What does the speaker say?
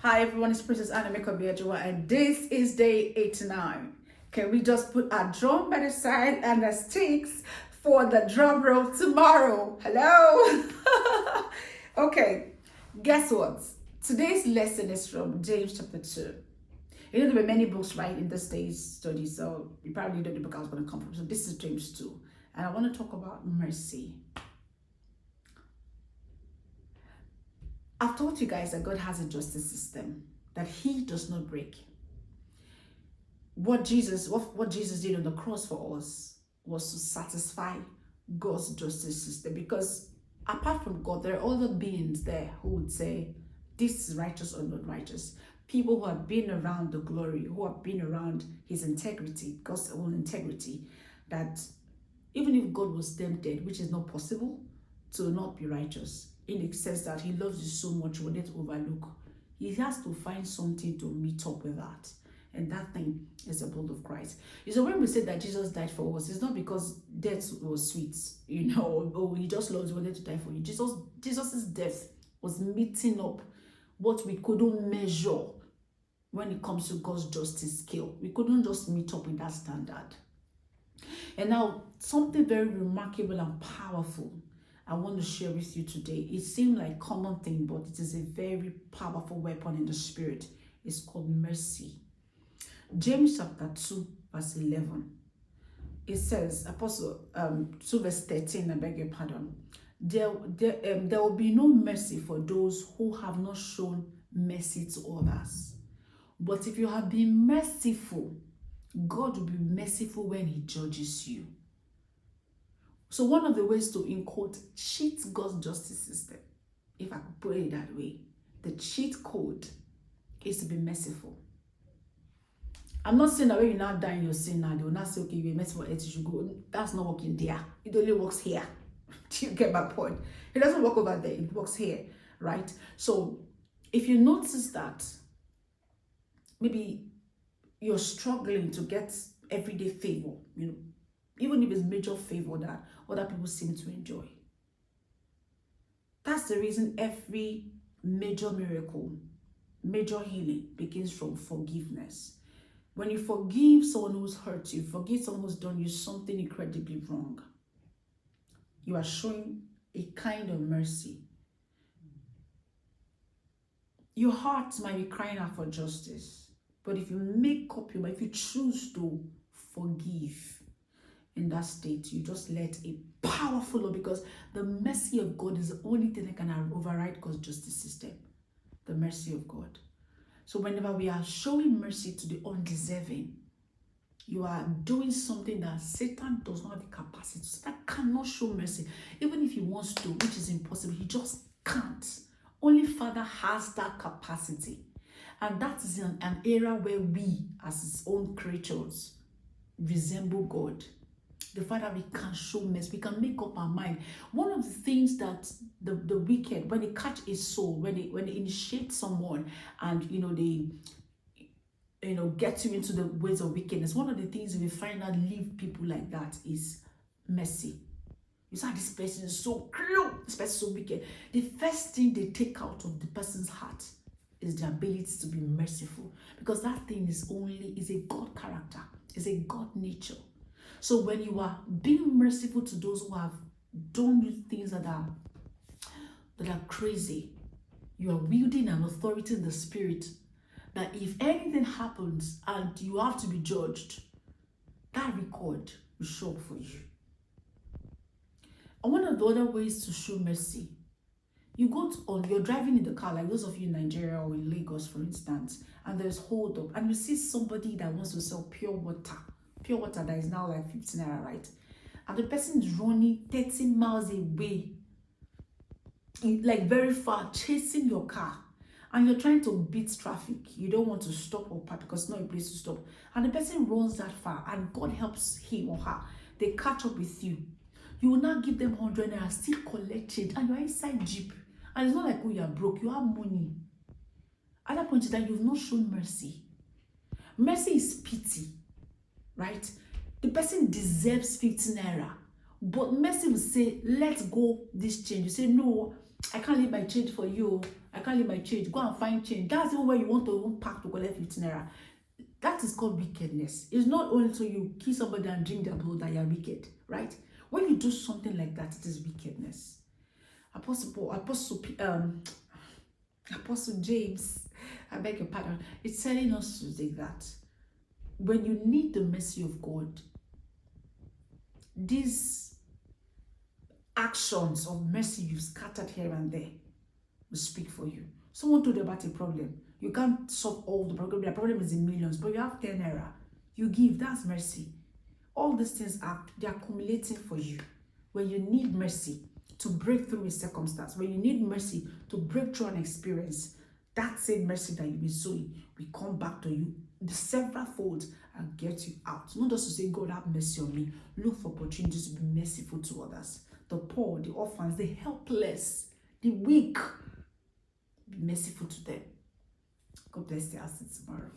Hi everyone, it's Princess Emeka-Obiajunwa and this is day 89. Can we just put our drum by the side and the sticks for the drum roll tomorrow? Hello? Okay, guess what? Today's lesson is from James chapter 2. You know, there were many books, right, in this day's study, so you probably know the book I was going to come from. So this is James 2, and I want to talk about mercy. I've told you guys that God has a justice system that He does not break. What Jesus did on the cross for us was to satisfy God's justice system, because apart from God, there are other beings there who would say this is righteous or not righteous. People who have been around the glory, who have been around His integrity, God's own integrity, that even if God was tempted, which is not possible, to not be righteous, in the sense that He loves you so much, you will not overlook. He has to find something to meet up with that. And that thing is the blood of Christ. So when we say that Jesus died for us, it's not because death was sweet, or He just loves you, wanted to die for you. Jesus's death was meeting up what we couldn't measure when it comes to God's justice scale. We couldn't just meet up with that standard. And now, something very remarkable and powerful I want to share with you today. It seems like a common thing, but it is a very powerful weapon in the spirit. It's called mercy. James chapter 2, verse 11. It says, 2 verse 13, I beg your pardon. There will be no mercy for those who have not shown mercy to others. But if you have been merciful, God will be merciful when He judges you. So one of the ways to, in quote, cheat God's justice system, if I could put it that way, the cheat code is to be merciful. I'm not saying that when you now die in your sin now, they will not say, okay, you're merciful, you should go. That's not working there. It only works here. Do you get my point? It doesn't work over there. It works here, right? So if you notice that maybe you're struggling to get everyday favor, even if it's major favor that other people seem to enjoy. That's the reason every major miracle, major healing begins from forgiveness. When you forgive someone who's hurt you, forgive someone who's done you something incredibly wrong, you are showing a kind of mercy. Your heart might be crying out for justice, but if you make up your mind, if you choose to forgive, in that state, you just let a powerful law, because the mercy of God is the only thing that can override God's justice system. The mercy of God. So whenever we are showing mercy to the undeserving, you are doing something that Satan does not have the capacity. Satan cannot show mercy. Even if he wants to, which is impossible, he just can't. Only Father has that capacity. And that is an era where we, as His own creatures, resemble God. The fact that we can show mercy, we can make up our mind. One of the things that the wicked, when they catch a soul, when they initiate someone and they get you into the ways of wickedness, one of the things we find out leave people like that is mercy. You say, this person is so cruel, this person is so wicked. The first thing they take out of the person's heart is the ability to be merciful, because that thing is a God character, is a God nature. So when you are being merciful to those who have done you things that are crazy, you are wielding an authority in the spirit that if anything happens and you have to be judged, that record will show up for you. And one of the other ways to show mercy, you're driving in the car, like those of you in Nigeria or in Lagos, for instance, and there's hold up, and you see somebody that wants to sell pure water that is now like 15 naira, right? And the person is running 30 miles away, like very far, chasing your car, and you're trying to beat traffic. You don't want to stop or park because it's not a place to stop. And the person runs that far, and God helps him or her. They catch up with you. You will now give them 100 naira, still collect it, and you're inside Jeep. And it's not like, oh, you're broke, you have money. At that point in time, you've not shown mercy. Mercy is pity. Right? The person deserves 15 naira, but mercy will say, let go this change. You say, no, I can't leave my change for you. I can't leave my change. Go and find change. That's even where you want to even pack to collect 15 naira. That is called wickedness. It's not only so you kill somebody and drink their blood that you're wicked, right? When you do something like that, it is wickedness. Apostle James, I beg your pardon, it's telling us to say that when you need the mercy of God, these actions of mercy you've scattered here and there will speak for you. Someone told you about a problem. You can't solve all the problem. The problem is in millions, but you have 10 naira. You give, that's mercy. All these things they're accumulating for you. When you need mercy to break through a circumstance, when you need mercy to break through an experience, that same mercy that you've been sowing will come back to you the several fold and get you out. Not just to say, God, have mercy on me. Look for opportunities to be merciful to others. The poor, the orphans, the helpless, the weak. Be merciful to them. God bless you. I'll see you tomorrow.